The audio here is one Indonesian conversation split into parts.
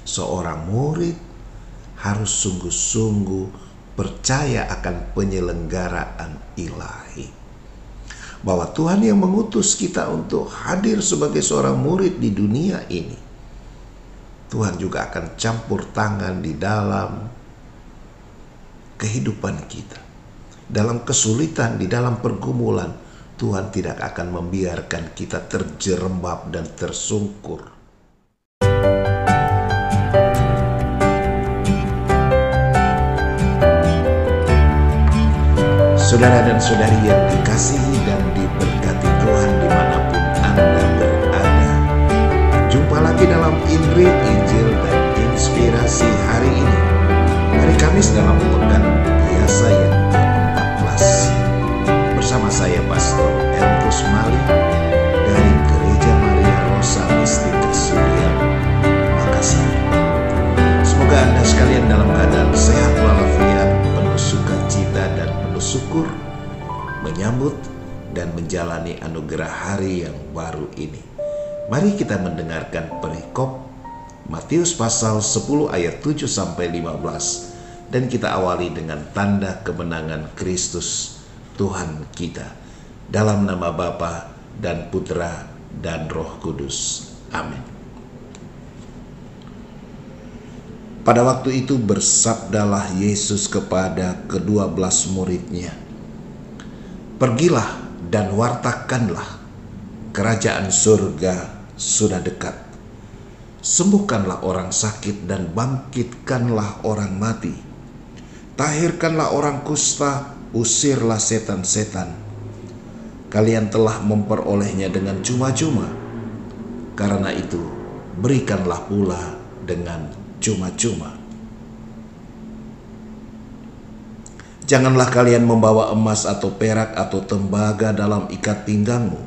seorang murid harus sungguh-sungguh percaya akan penyelenggaraan ilahi. Bahwa Tuhan yang mengutus kita untuk hadir sebagai seorang murid di dunia ini, Tuhan juga akan campur tangan di dalam kehidupan kita. Dalam kesulitan, di dalam pergumulan, Tuhan tidak akan membiarkan kita terjerembab dan tersungkur. Saudara dan saudari yang dikasihi dan diberkati Tuhan dimanapun Anda berada, jumpa lagi dalam Injil dan Inspirasi hari ini, hari Kamis dalam pekan biasa yang ke-14, bersama saya Pastor Eltus Mali dari Gereja Maria Rosa Mistika Sugiharto, Makassar. Semoga Anda sekalian dalam keadaan sehat walafiat, penuh sukacita dan penuh syukur menyambut dan menjalani anugerah hari yang baru ini. Mari kita mendengarkan perikop Matius pasal 10 ayat 7 sampai 15 dan kita awali dengan tanda kemenangan Kristus Tuhan kita. Dalam nama Bapa dan Putra dan Roh Kudus. Amin. Pada waktu itu bersabdalah Yesus kepada ke-12 muridnya, "Pergilah dan wartakanlah, kerajaan surga sudah dekat. Sembuhkanlah orang sakit dan bangkitkanlah orang mati. Tahirkanlah orang kusta, usirlah setan-setan. Kalian telah memperolehnya dengan cuma-cuma. Karena itu, berikanlah pula dengan cuma-cuma. Janganlah kalian membawa emas atau perak atau tembaga dalam ikat pinggangmu.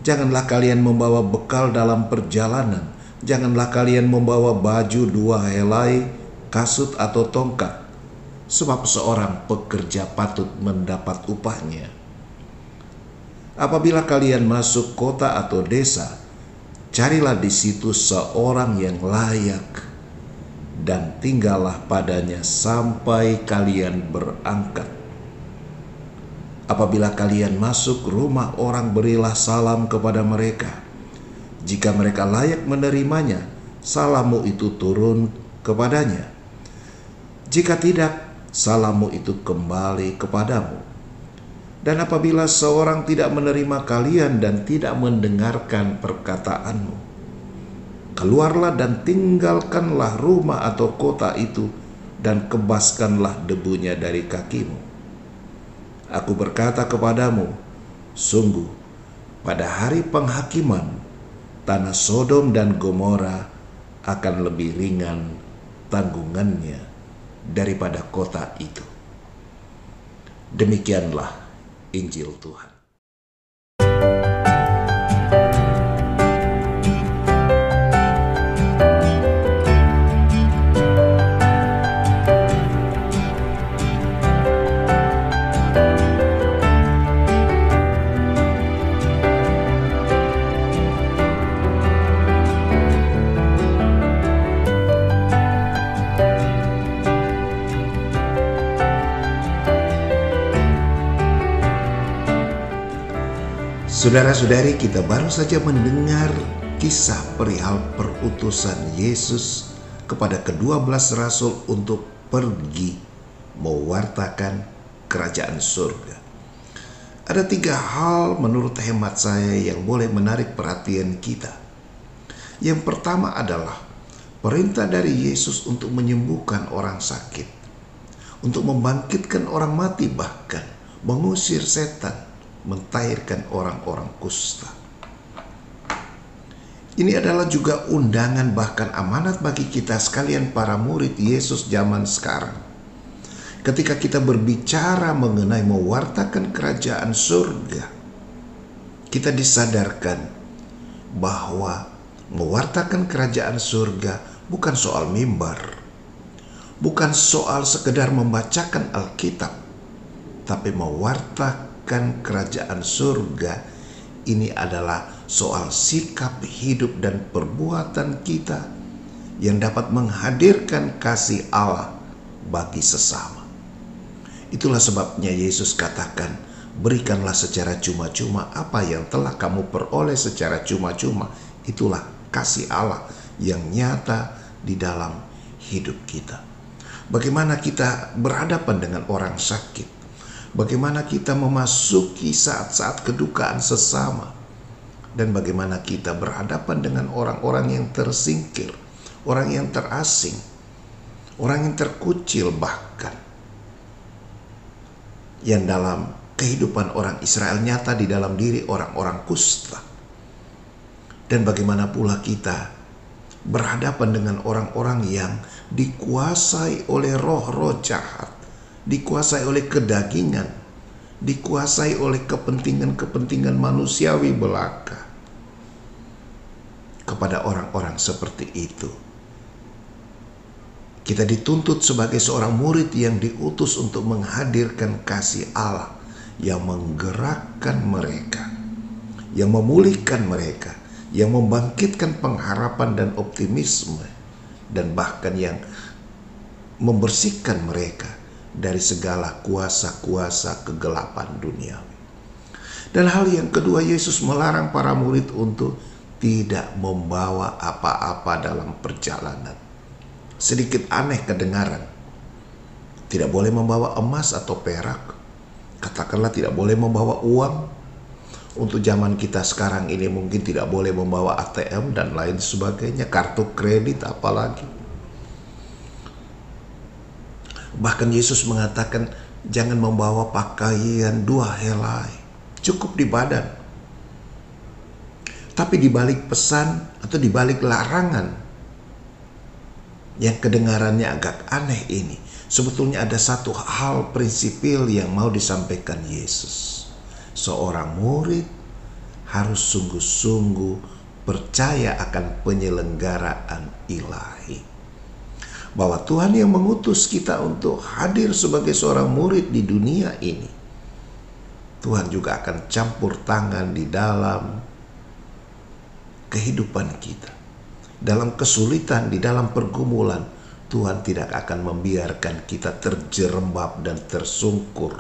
Janganlah kalian membawa bekal dalam perjalanan. Janganlah kalian membawa baju 2 helai, kasut atau tongkat, sebab seorang pekerja patut mendapat upahnya. Apabila kalian masuk kota atau desa, carilah di situ seorang yang layak dan tinggallah padanya sampai kalian berangkat. Apabila kalian masuk rumah orang, berilah salam kepada mereka. Jika mereka layak menerimanya, salammu itu turun kepadanya. Jika tidak, salammu itu kembali kepadamu. Dan apabila seorang tidak menerima kalian dan tidak mendengarkan perkataanmu, keluarlah dan tinggalkanlah rumah atau kota itu dan kebaskanlah debunya dari kakimu. Aku berkata kepadamu, sungguh pada hari penghakiman, tanah Sodom dan Gomora akan lebih ringan tanggungannya daripada kota itu." Demikianlah Injil Tuhan. Saudara-saudari, kita baru saja mendengar kisah perihal perutusan Yesus kepada ke-12 rasul untuk pergi mewartakan kerajaan surga. Ada 3 hal menurut hemat saya yang boleh menarik perhatian kita. Yang pertama adalah perintah dari Yesus untuk menyembuhkan orang sakit, untuk membangkitkan orang mati, bahkan mengusir setan, mentahirkan orang-orang kusta. Ini adalah juga undangan, bahkan amanat bagi kita sekalian para murid Yesus zaman sekarang. Ketika kita berbicara mengenai mewartakan kerajaan surga, kita disadarkan bahwa mewartakan kerajaan surga bukan soal mimbar, bukan soal sekedar membacakan Alkitab, tapi mewartakan kerajaan surga ini adalah soal sikap hidup dan perbuatan kita yang dapat menghadirkan kasih Allah bagi sesama. Itulah sebabnya Yesus katakan, berikanlah secara cuma-cuma apa yang telah kamu peroleh secara cuma-cuma. Itulah kasih Allah yang nyata di dalam hidup kita. Bagaimana kita berhadapan dengan orang sakit, bagaimana kita memasuki saat-saat kedukaan sesama, dan bagaimana kita berhadapan dengan orang-orang yang tersingkir, orang yang terasing, orang yang terkucil, bahkan yang dalam kehidupan orang Israel nyata di dalam diri orang-orang kusta. Dan bagaimana pula kita berhadapan dengan orang-orang yang dikuasai oleh roh-roh jahat, dikuasai oleh kedagingan, dikuasai oleh kepentingan-kepentingan manusiawi belaka. Kepada orang-orang seperti itu, kita dituntut sebagai seorang murid yang diutus untuk menghadirkan kasih Allah yang menggerakkan mereka, yang memulihkan mereka, yang membangkitkan pengharapan dan optimisme, dan bahkan yang membersihkan mereka dari segala kuasa-kuasa kegelapan duniawi. Dan hal yang kedua, Yesus melarang para murid untuk tidak membawa apa-apa dalam perjalanan. Sedikit aneh kedengaran. Tidak boleh membawa emas atau perak. Katakanlah tidak boleh membawa uang. Untuk zaman kita sekarang ini mungkin tidak boleh membawa ATM dan lain sebagainya. Kartu kredit apalagi. Bahkan Yesus mengatakan jangan membawa pakaian 2 helai. Cukup di badan. Tapi di balik pesan atau di balik larangan yang kedengarannya agak aneh ini, sebetulnya ada satu hal prinsipil yang mau disampaikan Yesus. Seorang murid harus sungguh-sungguh percaya akan penyelenggaraan ilahi. Bahwa Tuhan yang mengutus kita untuk hadir sebagai seorang murid di dunia ini, Tuhan juga akan campur tangan di dalam kehidupan kita. Dalam kesulitan, di dalam pergumulan, Tuhan tidak akan membiarkan kita terjerembab dan tersungkur.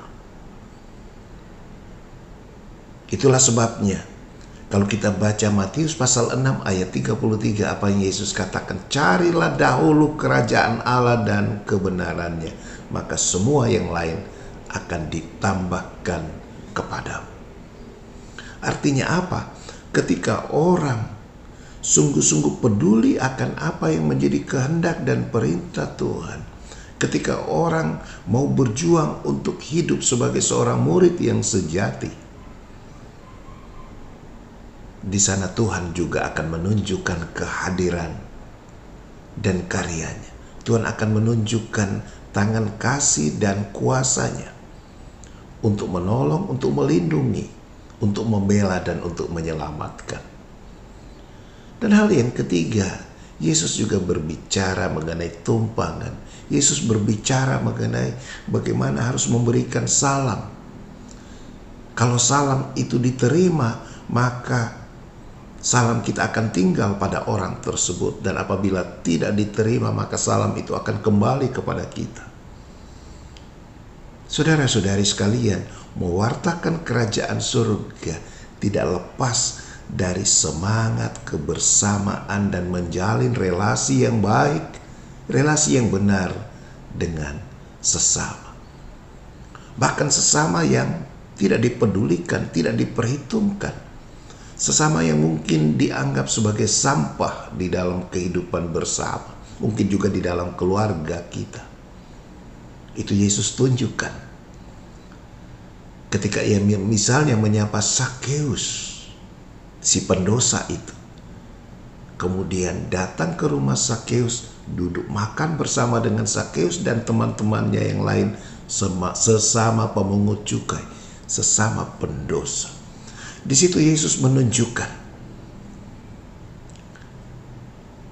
Itulah sebabnya kalau kita baca Matius pasal 6 ayat 33, apa yang Yesus katakan, carilah dahulu kerajaan Allah dan kebenarannya, maka semua yang lain akan ditambahkan kepadamu. Artinya apa? Ketika orang sungguh-sungguh peduli akan apa yang menjadi kehendak dan perintah Tuhan, ketika orang mau berjuang untuk hidup sebagai seorang murid yang sejati, di sana Tuhan juga akan menunjukkan kehadiran dan karyanya. Tuhan akan menunjukkan tangan kasih dan kuasanya untuk menolong, untuk melindungi, untuk membela, dan untuk menyelamatkan. Dan hal yang ketiga, Yesus juga berbicara mengenai tumpangan. Yesus berbicara mengenai bagaimana harus memberikan salam. Kalau salam itu diterima, maka salam kita akan tinggal pada orang tersebut. Dan apabila tidak diterima, maka salam itu akan kembali kepada kita. Saudara-saudari sekalian, mewartakan kerajaan surga tidak lepas dari semangat kebersamaan dan menjalin relasi yang baik, relasi yang benar dengan sesama. Bahkan sesama yang tidak dipedulikan, tidak diperhitungkan. Sesama yang mungkin dianggap sebagai sampah di dalam kehidupan bersama. Mungkin juga di dalam keluarga kita. Itu Yesus tunjukkan. Ketika ia misalnya menyapa Sakeus, si pendosa itu, kemudian datang ke rumah Sakeus, duduk makan bersama dengan Sakeus dan teman-temannya yang lain, sesama pemungut cukai, sesama pendosa. Di situ Yesus menunjukkan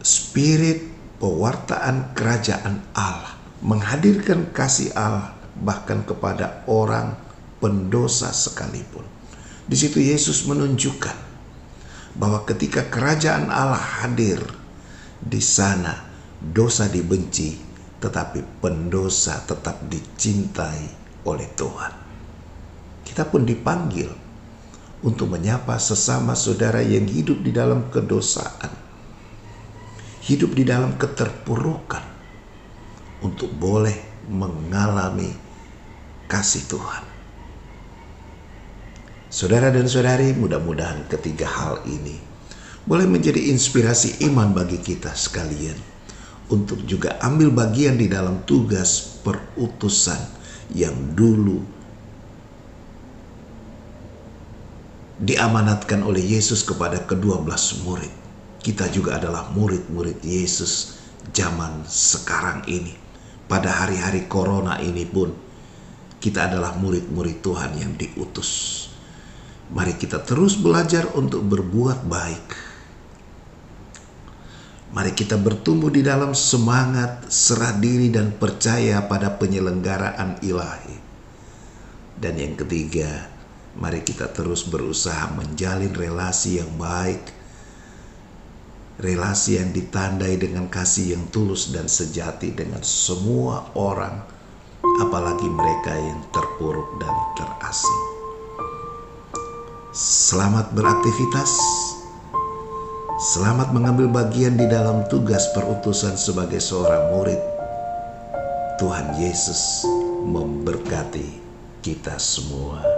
spirit pewartaan kerajaan Allah, menghadirkan kasih Allah bahkan kepada orang pendosa sekalipun. Di situ Yesus menunjukkan bahwa ketika kerajaan Allah hadir, di sana dosa dibenci, tetapi pendosa tetap dicintai oleh Tuhan. Kita pun dipanggil untuk menyapa sesama saudara yang hidup di dalam kedosaan, hidup di dalam keterpurukan, untuk boleh mengalami kasih Tuhan. Saudara dan saudari, mudah-mudahan ketiga hal ini boleh menjadi inspirasi iman bagi kita sekalian untuk juga ambil bagian di dalam tugas perutusan yang dulu diamanatkan oleh Yesus kepada ke-12 murid. Kita juga adalah murid-murid Yesus zaman sekarang ini. Pada hari-hari corona ini pun kita adalah murid-murid Tuhan yang diutus. Mari kita terus belajar untuk berbuat baik. Mari kita bertumbuh di dalam semangat, serah diri, dan percaya pada penyelenggaraan ilahi. Dan yang ketiga, mari kita terus berusaha menjalin relasi yang baik, relasi yang ditandai dengan kasih yang tulus dan sejati dengan semua orang, apalagi mereka yang terpuruk dan terasing. Selamat beraktivitas. Selamat mengambil bagian di dalam tugas perutusan sebagai seorang murid. Tuhan Yesus memberkati kita semua.